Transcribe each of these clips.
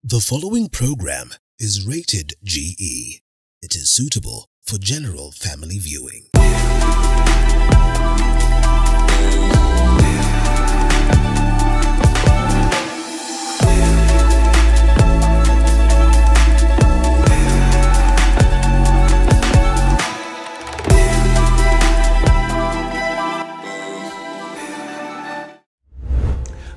The following program is rated GE. It is suitable for general family viewing.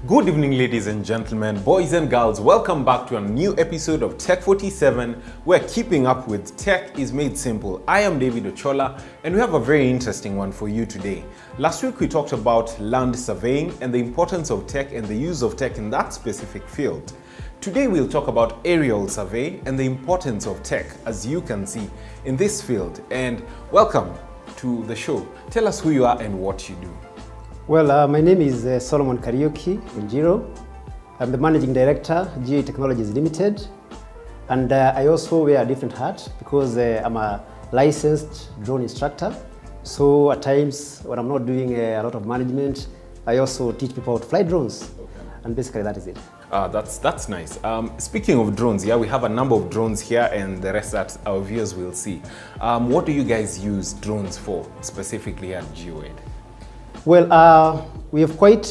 Good evening, ladies and gentlemen, boys and girls. Welcome back to a new episode of Tech 47, where keeping up with tech is made simple. I am David Ochola, and we have a very interesting one for you today. Last week, we talked about land surveying and the importance of tech and the use of tech in that specific field. Today, we'll talk about aerial survey and the importance of tech, as you can see, in this field. And welcome to the show. Tell us who you are and what you do. Well, my name is Solomon Kariuki Njiro. I'm the Managing Director, Geoid Technologies Limited. And I also wear a different hat because I'm a licensed drone instructor. So at times when I'm not doing a lot of management, I also teach people how to fly drones. Okay. And basically that is it. That's nice. Speaking of drones, yeah, we have a number of drones here and the rest that our viewers will see. What do you guys use drones for, specifically at Geoid? Well, we have quite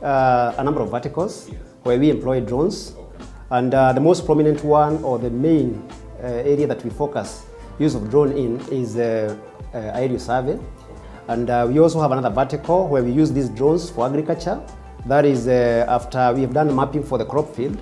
a number of verticals where we employ drones. Okay. And the most prominent one, or the main area that we focus use of drone in, is aerial survey. Okay. And we also have another vertical where we use these drones for agriculture. That is after we have done mapping for the crop field,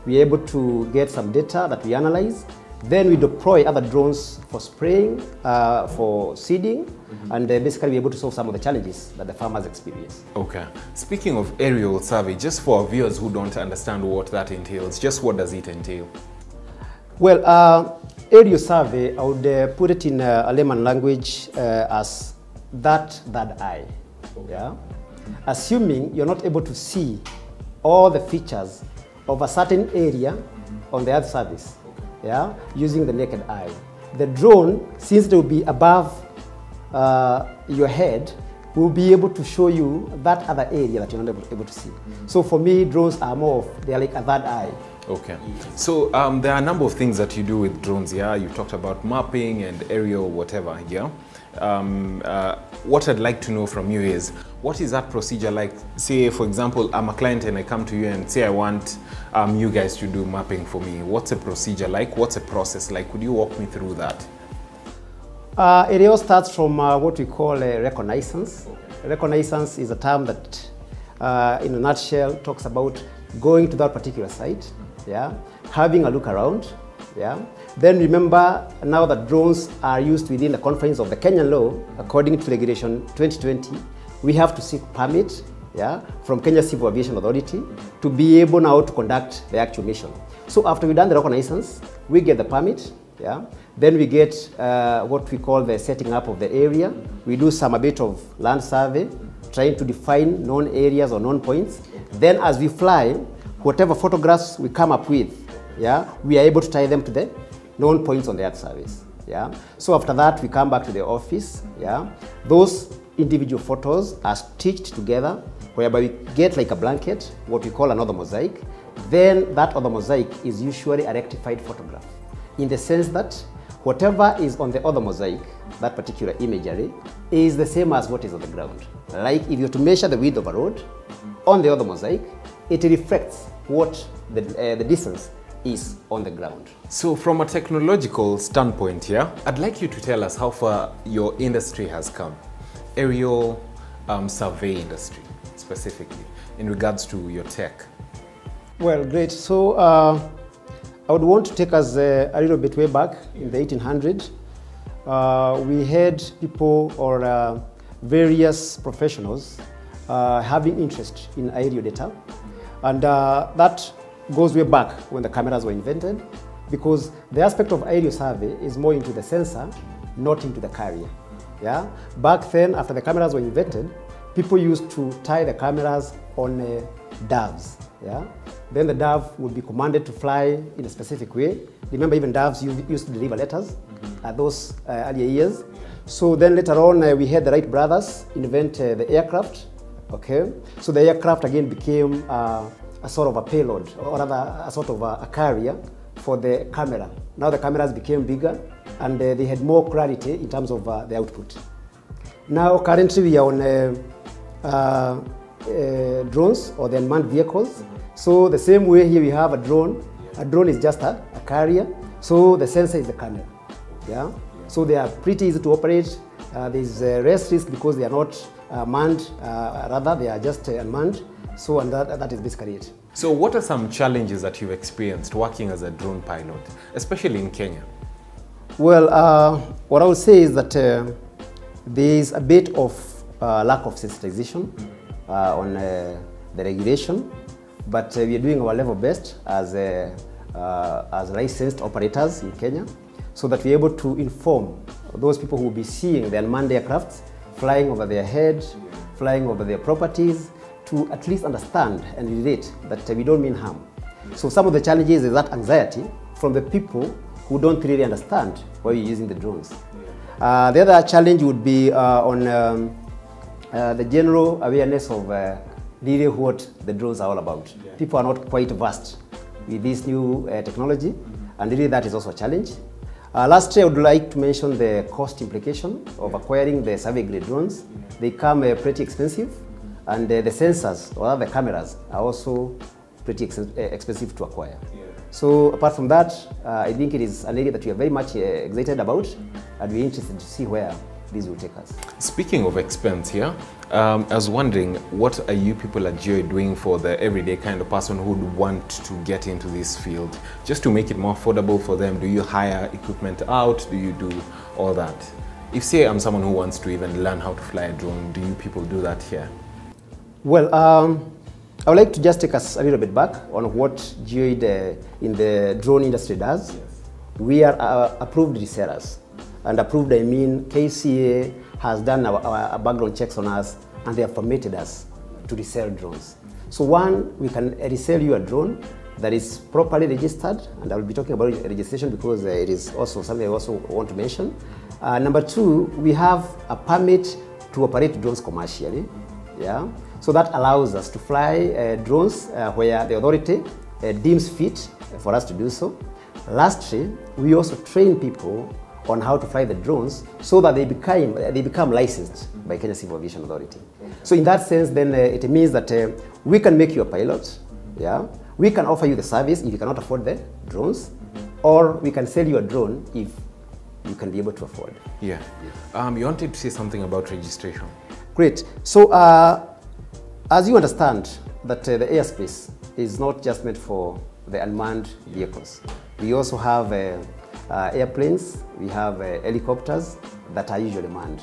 we're able to get some data that we analyze. Then we deploy other drones for spraying, for seeding, and basically we're able to solve some of the challenges that the farmers experience. Okay. Speaking of aerial survey, just for our viewers who don't understand what that entails, just what does it entail? Well, aerial survey, I would put it in a layman language as that eye. Okay. Yeah? Assuming you're not able to see all the features of a certain area on the Earth surface. Yeah, using the naked eye. The drone, since it will be above your head, will be able to show you that other area that you're not able to see. So for me, drones are they're like a third eye. Okay. So there are a number of things that you do with drones, yeah? You talked about mapping and aerial whatever, yeah? What I'd like to know from you is, what is that procedure like? Say, for example, I'm a client and I come to you and say I want you guys to do mapping for me. What's a procedure like? What's a process like? Could you walk me through that? It all starts from what we call reconnaissance. Okay. Reconnaissance is a term that, in a nutshell, talks about going to that particular site, yeah, having a look around, yeah. Then remember now that drones are used within the confines of the Kenyan law, according to Regulation 2020, we have to seek permit, yeah, from Kenya Civil Aviation Authority to be able now to conduct the actual mission. So after we've done the reconnaissance, we get the permit, yeah. Then we get what we call the setting up of the area. We do a bit of land survey, trying to define known areas or known points. Then as we fly, whatever photographs we come up with, yeah, we are able to tie them to the known points on the Earth surface. Yeah. So after that, we come back to the office. Yeah. Those individual photos are stitched together, whereby we get like a blanket, what we call another mosaic. Then that other mosaic is usually a rectified photograph, in the sense that whatever is on the other mosaic, that particular imagery, is the same as what is on the ground. Like if you were to measure the width of a road on the other mosaic, it reflects what the distance is on the ground. So from a technological standpoint, yeah, I'd like you to tell us how far your industry has come, aerial survey industry specifically, in regards to your tech. Well, great. So I would want to take us a little bit way back in the 1800s. We had people or various professionals having interest in aerial data, and that goes way back when the cameras were invented, because the aspect of aerial survey is more into the sensor, not into the carrier. Yeah? Back then, after the cameras were invented, people used to tie the cameras on doves. Yeah? Then the dove would be commanded to fly in a specific way. Remember, even doves used to deliver letters at those earlier years. So then later on, we had the Wright brothers invent the aircraft. Okay, so the aircraft again became a sort of a payload, or rather a sort of a carrier for the camera. Now the cameras became bigger and they had more clarity in terms of the output. Now currently we are on drones or the unmanned vehicles. So the same way here we have a drone. A drone is just a carrier. So the sensor is the camera. Yeah. So they are pretty easy to operate. There's less risk because they are not manned. Rather, they are just unmanned. So and that is basically it. So what are some challenges that you've experienced working as a drone pilot, especially in Kenya? Well, what I would say is that there is a bit of lack of sensitization on the regulation, but we are doing our level best as licensed operators in Kenya, so that we are able to inform those people who will be seeing the unmanned aircrafts flying over their head, flying over their properties, to at least understand and relate that we don't mean harm. So some of the challenges is that anxiety from the people who don't really understand why you're using the drones. The other challenge would be on the general awareness of really what the drones are all about. People are not quite versed with this new technology, and really that is also a challenge. Lastly, I would like to mention the cost implication of acquiring the survey-grade drones. They come pretty expensive, and the sensors or the cameras are also pretty expensive to acquire. So apart from that, I think it is an area that we are very much excited about, and we're interested to see where this will take us. Speaking of expense here, I was wondering, what are you people at Geoid doing for the everyday kind of person who would want to get into this field? Just to make it more affordable for them, do you hire equipment out? Do you do all that? If say I'm someone who wants to even learn how to fly a drone, do you people do that here? Well, I would like to just take us a little bit back on what Geoid in the drone industry does. We are approved resellers. And approved, I mean KCA has done our background checks on us, and they have permitted us to resell drones. So one, we can resell you a drone that is properly registered, and I will be talking about registration because it is also something I also want to mention. Number two, we have a permit to operate drones commercially. Yeah? So that allows us to fly drones where the authority deems fit for us to do so. Lastly, we also train people on how to fly the drones so that they become licensed by Kenya Civil Aviation Authority. So in that sense, then it means that we can make you a pilot, yeah? We can offer you the service if you cannot afford the drones, or we can sell you a drone if you can be able to afford. Yeah. You wanted to say something about registration. Great. So as you understand that the airspace is not just meant for the unmanned vehicles. We also have airplanes, we have helicopters that are usually manned.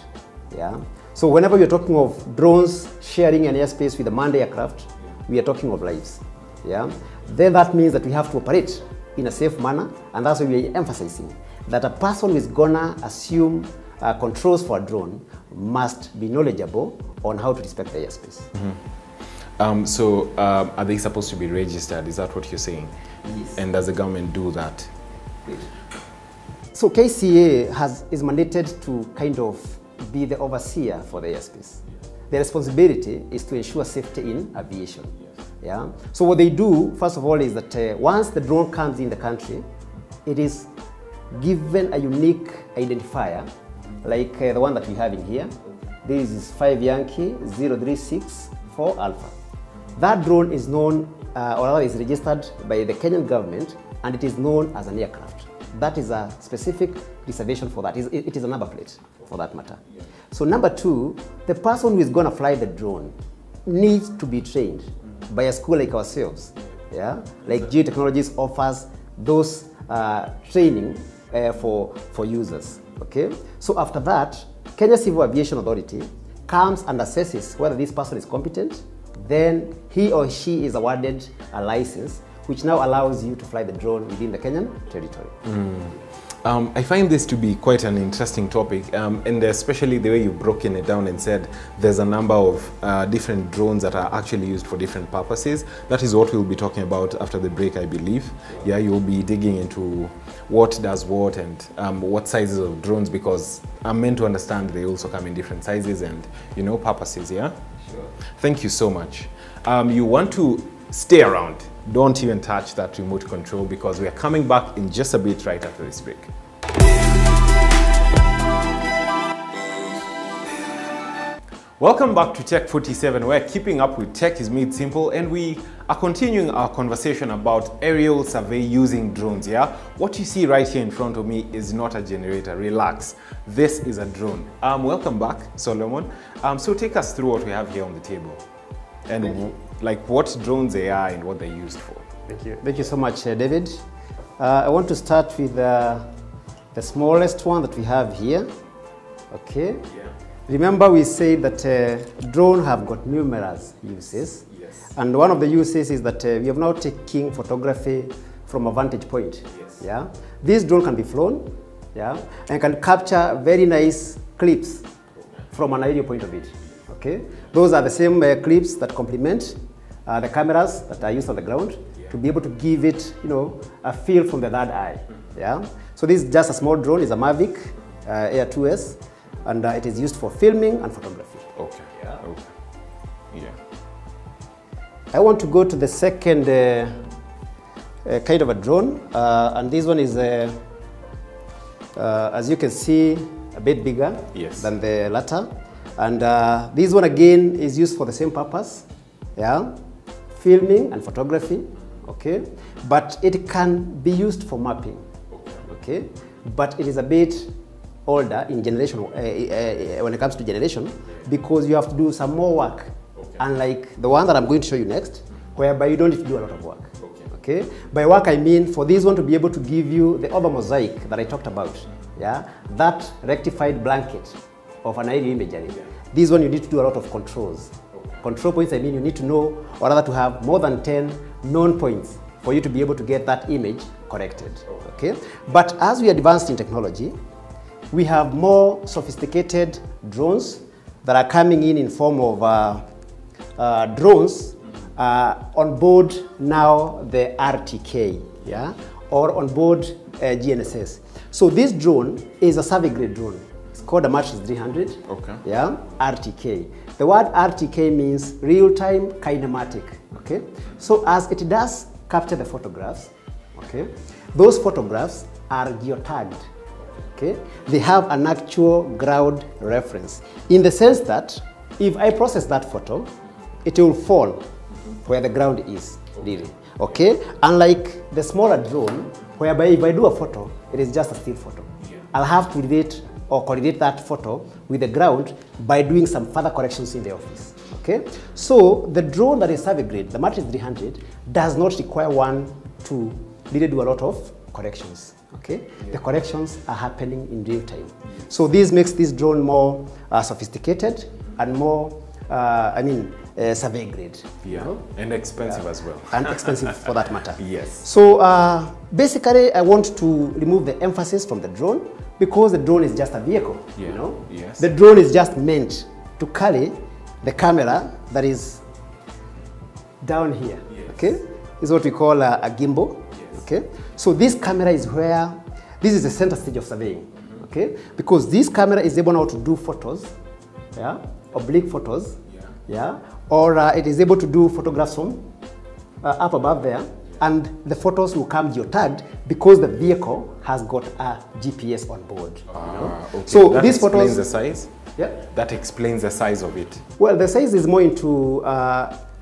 Yeah? So whenever we're talking of drones sharing an airspace with a manned aircraft, we are talking of lives. Yeah? Then that means that we have to operate in a safe manner, and that's why we are emphasizing that a person who is gonna assume controls for a drone must be knowledgeable on how to respect the airspace. So are they supposed to be registered? Is that what you're saying? Yes. And does the government do that? Great. So KCA is mandated to kind of be the overseer for the airspace. The responsibility is to ensure safety in aviation. Yeah? So what they do, first of all, is that once the drone comes in the country, it is given a unique identifier, like the one that we have in here. This is 5 Yankee 0364 Alpha. That drone is known, or rather is registered by the Kenyan government, and it is known as an aircraft. That is a specific reservation for that. It is a number plate for that matter. So number two, the person who is going to fly the drone needs to be trained by a school like ourselves. Yeah? Like Geoid Technologies offers those training for users. Okay? So after that, Kenya Civil Aviation Authority comes and assesses whether this person is competent. Then he or she is awarded a license, which now allows you to fly the drone within the Kenyan territory. I find this to be quite an interesting topic, and especially the way you've broken it down and said there's a number of different drones that are actually used for different purposes. That is what we'll be talking about after the break, I believe. Yeah, you'll be digging into what does what and what sizes of drones, because I'm meant to understand they also come in different sizes and, you know, purposes, yeah? Sure. Thank you so much. You want to stay around. Don't even touch that remote control because we are coming back in just a bit right after this break. Welcome back to Tech 47, where keeping up with tech is made simple, and we are continuing our conversation about aerial survey using drones. Yeah, what you see right here in front of me is not a generator. Relax, this is a drone. Welcome back, Solomon. So take us through what we have here on the table, and like what drones they are and what they're used for. Thank you so much, David. I want to start with the smallest one that we have here. Okay. Yeah. Remember we said that drones have got numerous uses. Yes. And one of the uses is that we have now taken photography from a vantage point. Yes. Yeah. This drone can be flown, yeah, and can capture very nice clips from an aerial point of view. Okay. Those are the same clips that complement the cameras that are used on the ground, yeah, to be able to give it, a feel from the third eye. Yeah. So this is just a small drone. It's a Mavic Air 2S. And it is used for filming and photography. Okay. Yeah. Okay. Yeah. I want to go to the second kind of a drone, and this one is, as you can see, a bit bigger, yes, than the latter. And this one again is used for the same purpose, yeah, filming and photography. Okay, but it can be used for mapping. Okay, but it is a bit older in generation when it comes to generation, because you have to do some more work, unlike the one that I'm going to show you next, whereby you don't need to do a lot of work. Okay. By work I mean for this one to be able to give you the other mosaic that I talked about, yeah, that rectified blanket of an aerial imagery. Yeah. This one you need to do a lot of controls. Control points, I mean you need to know, or rather to have more than 10 known points for you to be able to get that image corrected. Okay. But as we advanced in technology, we have more sophisticated drones that are coming in form of drones on board now the RTK, yeah, or on board GNSS. So this drone is a survey grade drone. It's called a Matrix 300. Okay. Yeah, RTK. The word RTK means real-time kinematic. Okay. So as it does capture the photographs, okay, those photographs are geotagged. Okay. They have an actual ground reference, in the sense that if I process that photo, it will fall where the ground is, really. Okay. Unlike the smaller drone, whereby if I do a photo, it is just a still photo. Yeah. I'll have to relate or correlate that photo with the ground by doing some further corrections in the office. Okay. So the drone that is survey grade, the Matrix 300, does not require one to really do a lot of corrections. Okay, yeah. The corrections are happening in real time. So this makes this drone more sophisticated and more, survey grade. Yeah, and expensive as well. And expensive for that matter. Yes. So basically, I want to remove the emphasis from the drone, because the drone is just a vehicle. Yeah. Yes. The drone is just meant to carry the camera that is down here. Yes. Okay, this is what we call a gimbal. Okay, so this camera is where, this is the center stage of surveying, okay, because this camera is able now to do photos, yeah, oblique photos, yeah, or it is able to do photographs from up above there, and the photos will come geotagged because the vehicle has got a GPS on board. Okay. So that these photos explains the size. Yeah, that explains the size of it. Well, the size is more into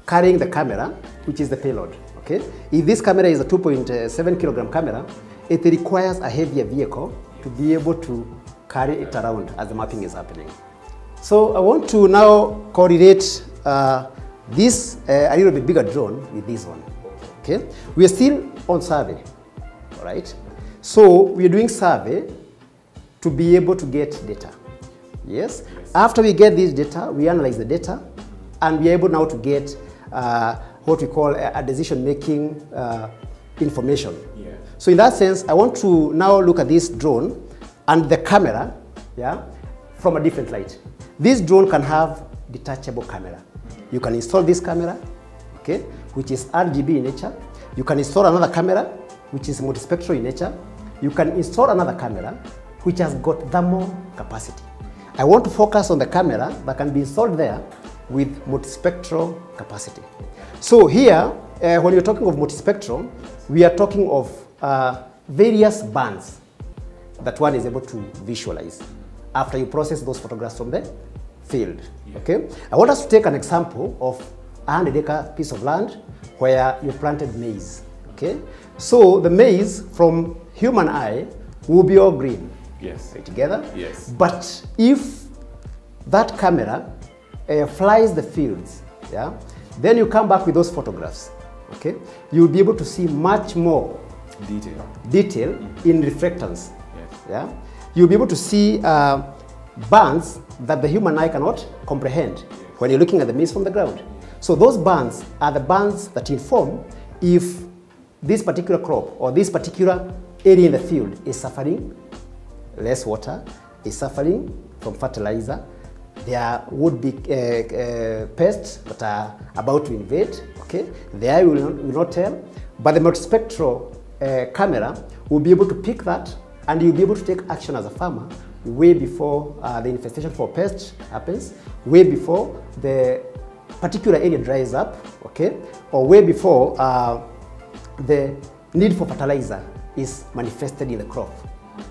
carrying the camera, which is the payload. Okay. If this camera is a 2.7 kilogram camera, it requires a heavier vehicle to be able to carry it around as the mapping is happening. So I want to now correlate this a little bit bigger drone with this one. Okay. We are still on survey, all right? So we are doing survey to be able to get data. Yes. After we get this data, we analyze the data, and we are able now to get what we call a decision-making information. Yeah. So in that sense, I want to now look at this drone and the camera, yeah, from a different light. This drone can have detachable camera. You can install this camera, okay, which is RGB in nature. You can install another camera, which is multispectral in nature. You can install another camera, which has got thermal capacity. I want to focus on the camera that can be installed there with multispectral capacity. So here, when you're talking of multispectral, we are talking of various bands that one is able to visualize after you process those photographs from the field. Yeah. Okay? I want us to take an example of a 100-acre piece of land where you planted maize. Okay? So the maize from human eye will be all green. Yes. Right, together. Yes. But if that camera flies the fields, yeah, then you come back with those photographs. Okay? You'll be able to see much more detail in reflectance. Yes. Yeah? You'll be able to see bands that the human eye cannot comprehend when you're looking at the maize from the ground. So those bands are the bands that inform if this particular crop or this particular area in the field is suffering less water, is suffering from fertilizer. There would be pests that are about to invade. Okay? The eye will not tell, but the multispectral camera will be able to pick that, and you'll be able to take action as a farmer way before the infestation for pests happens, way before the particular area dries up, okay, or way before the need for fertilizer is manifested in the crop.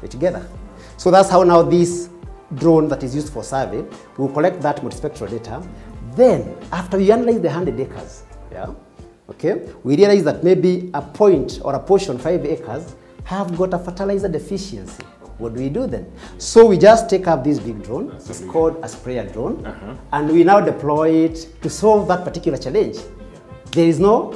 We're together. So that's how now this drone that is used for survey will collect that multispectral data. Then, after we analyze the 100 acres, yeah, okay, we realize that maybe a point or a portion, 5 acres, have got a fertilizer deficiency. What do we do then? So we just take up this big drone, it's called a sprayer drone, and we now deploy it to solve that particular challenge. There is no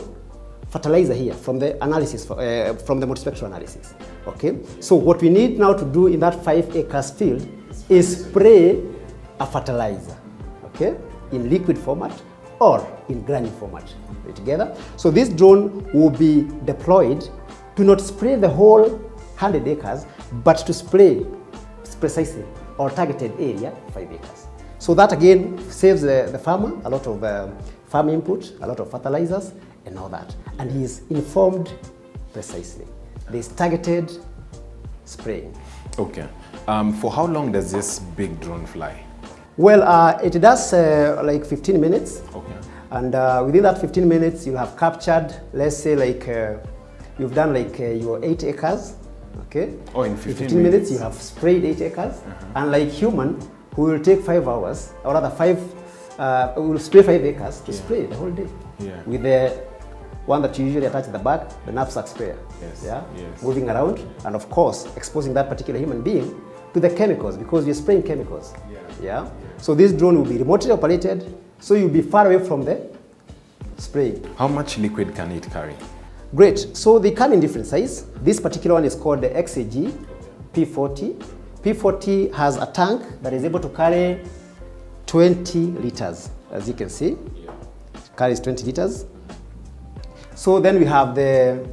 fertilizer here from the analysis, from the multispectral analysis. Okay? So what we need now to do in that 5 acres field is spray a fertilizer, okay, in liquid format or in granule format. Right, together. So this drone will be deployed to not spray the whole 100 acres, but to spray precisely or targeted area 5 acres. So that again saves the farmer a lot of farm input, a lot of fertilizers and all that. And he is informed precisely. There's targeted spraying. Okay. For how long does this big drone fly? Well, it does like 15 minutes. Okay. And within that 15 minutes, you'll have captured, let's say like, you've done like your 8 acres. Okay. Oh, in 15 minutes you have sprayed 8 acres. And like human, who will take 5 hours, or rather we will spray 5 acres to spray the whole day. Yeah. With the one that you usually attach at the back, the knapsack sprayer. Yes. Yeah. Yes. Moving around, and of course, exposing that particular human being to the chemicals, because we're spraying chemicals. Yeah. Yeah. So this drone will be remotely operated, so you'll be far away from the spray. How much liquid can it carry? Great. So they come in different size. This particular one is called the XAG P40. P40 has a tank that is able to carry 20 liters, as you can see. It carries 20 liters. So then we have the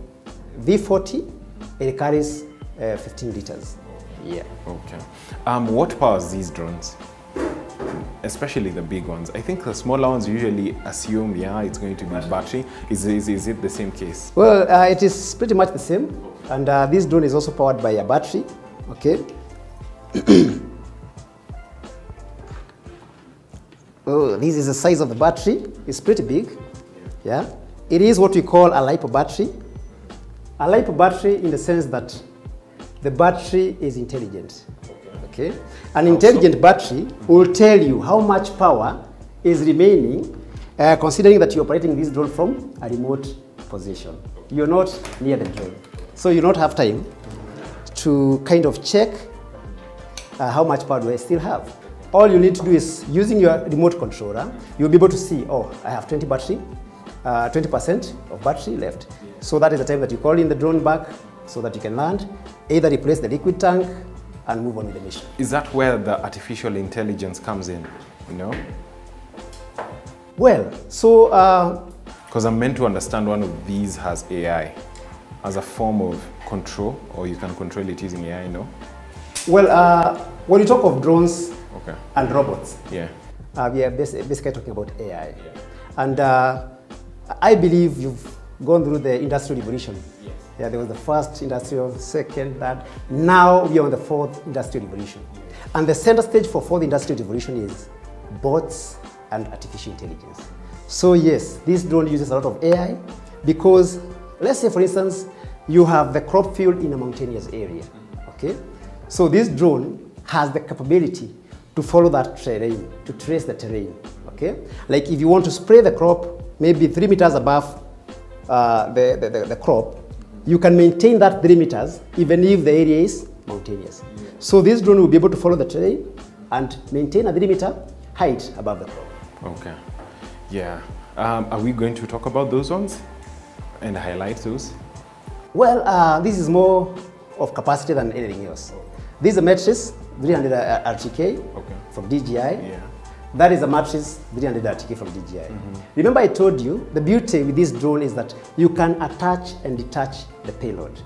V40. It carries 15 liters. Yeah. Okay. What powers these drones? Especially the big ones. I think the smaller ones usually assume, yeah, it's going to be battery. Is it the same case? Well, it is pretty much the same. And this drone is also powered by a battery. Okay. Oh, this is the size of the battery. It's pretty big. Yeah. It is what we call a LiPo battery. A LiPo battery in the sense that the battery is intelligent. Okay? An intelligent battery will tell you how much power is remaining, considering that you're operating this drone from a remote position. You're not near the drone. So you don't have time to kind of check how much power do I still have. All you need to do is, using your remote controller, you'll be able to see, oh, I have 20% of battery left. So that is the time that you call in the drone back so that you can land, either replace the liquid tank and move on with the mission. Is that where the artificial intelligence comes in, you know? Well, so... because I'm meant to understand one of these has AI as a form of control, or you can control it using AI, no? Well, when you talk of drones and robots, yeah, we are basically talking about AI. Yeah. And I believe you've gone through the industrial revolution. Yes. Yeah, there was the first industrial, second, third. Now we are on the fourth industrial revolution. And the center stage for fourth industrial revolution is bots and artificial intelligence. So yes, this drone uses a lot of AI Because let's say, for instance, you have the crop field in a mountainous area, okay? So this drone has the capability to follow that terrain, to trace the terrain, okay? Like if you want to spray the crop, maybe 3 meters above the crop, you can maintain that 3 meters even if the area is mountainous. Yeah. So this drone will be able to follow the terrain and maintain a 3-meter height above the crop. Okay, yeah. Are we going to talk about those ones and highlight those? Well, this is more of capacity than anything else. This is a matrix 300 RTK from DJI. Yeah. That is a matrix 300 RTK from DJI. Remember I told you, the beauty with this drone is that you can attach and detach the payload.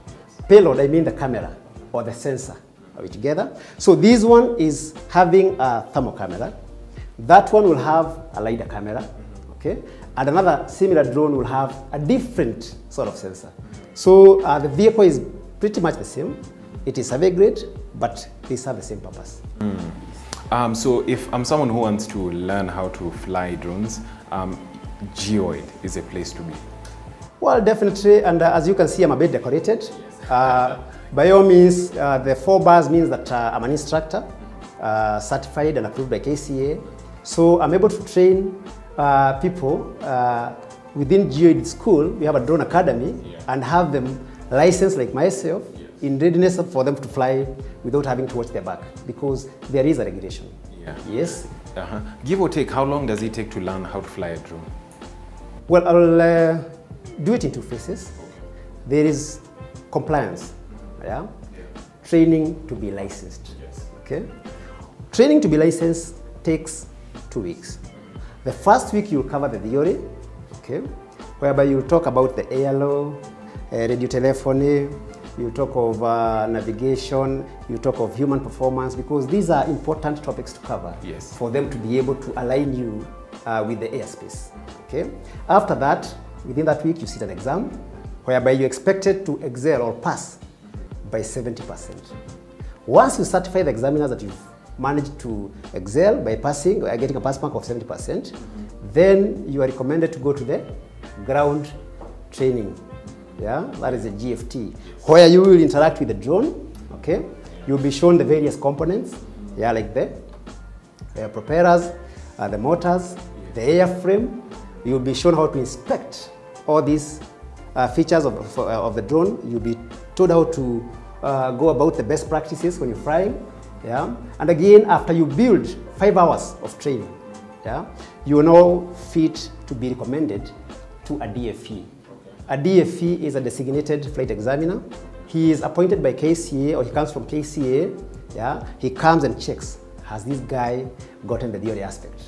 Payload, I mean the camera or the sensor. Are we together? So this one is having a thermal camera. That one will have a LiDAR camera, okay? And another similar drone will have a different sort of sensor. So the vehicle is pretty much the same. It is survey grade, but they serve the same purpose. So if I'm someone who wants to learn how to fly drones, Geoid is a place to be. Well, definitely, and as you can see, I'm a bit decorated. By all means, the 4 bars means that I'm an instructor, certified and approved by KCA. So I'm able to train people within Geoid school. We have a drone academy and have them licensed like myself in readiness for them to fly without having to watch their back, because there is a regulation. Yeah. Yes. Give or take, how long does it take to learn how to fly a drone? Well, I'll do it in 2 phases. There is compliance, training to be licensed. Okay. Training to be licensed takes 2 weeks. The first week you'll cover the theory, okay, whereby you'll talk about the airlaw, radio telephony, you talk of navigation, you talk of human performance, because these are important topics to cover for them to be able to align you with the airspace. Okay. After that, within that week, you sit an exam, whereby you're expected to excel or pass by 70%. Once you certify the examiners that you've managed to excel by passing or getting a pass mark of 70%, then you are recommended to go to the ground training. Yeah, that is a GFT, where you will interact with the drone. Okay, you'll be shown the various components, like the propellers, the motors, the airframe. You'll be shown how to inspect all these features of the drone. You'll be told how to go about the best practices when you're flying. Yeah, and again, after you build 5 hours of training, you are now fit to be recommended to a DFE. A DFE is a designated flight examiner. He is appointed by KCA, or he comes from KCA. He comes and checks, has this guy gotten the theory aspect,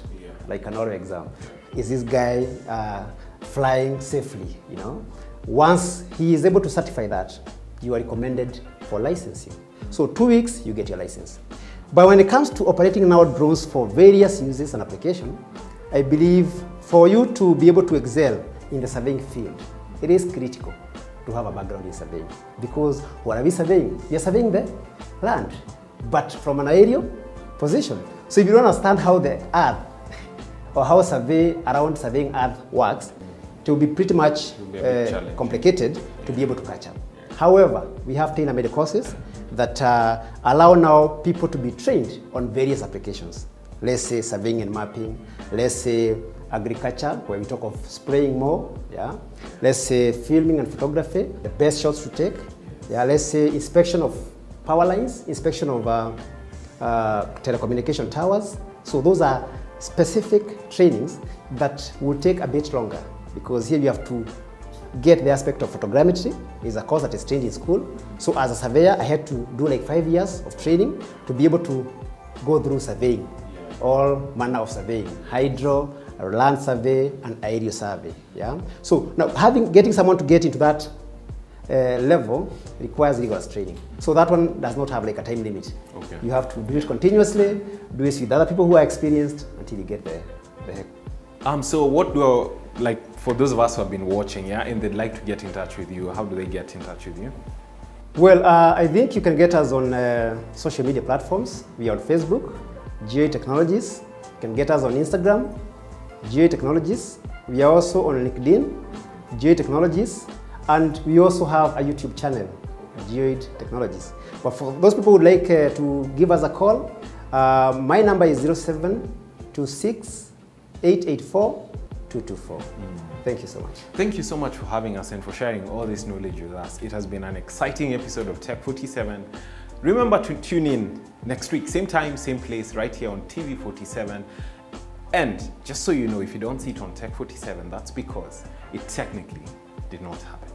like an oral exam? Is this guy flying safely? Once he is able to certify that, you are recommended for licensing. So 2 weeks, you get your license. But when it comes to operating now drones for various uses and applications, I believe for you to be able to excel in the surveying field, it is critical to have a background in surveying, because what are we surveying? You're surveying the land, but from an aerial position. So if you don't understand how the earth or how survey around surveying earth works, it will be pretty much complicated to be able to catch up. However, we have tailor-made courses that allow now people to be trained on various applications. Let's say surveying and mapping, let's say agriculture, where we talk of spraying more, let's say filming and photography, the best shots to take, let's say inspection of power lines, inspection of telecommunication towers. So those are specific trainings that will take a bit longer, because here you have to get the aspect of photogrammetry. It's a course that is trained in school. So as a surveyor, I had to do like 5 years of training to be able to go through surveying, all manner of surveying, hydro, land survey, and aerial survey. So now getting someone to get into that level requires rigorous training. So that one does not have like a time limit. Okay. You have to do it continuously, do it with other people who are experienced until you get the heck. So what do for those of us who have been watching, and they'd like to get in touch with you, how do they get in touch with you? Well, I think you can get us on social media platforms. We are on Facebook, Geoid Technologies. You can get us on Instagram, Geoid Technologies. We are also on LinkedIn, Geoid Technologies, and we also have a YouTube channel, Geoid Technologies. But for those people who would like to give us a call, my number is 0726 884 224. Thank you so much. Thank you so much for having us and for sharing all this knowledge with us. It has been an exciting episode of Tech 47. Remember to tune in next week, same time, same place, right here on TV 47. And just so you know, if you don't see it on Tech 47, that's because it technically did not happen.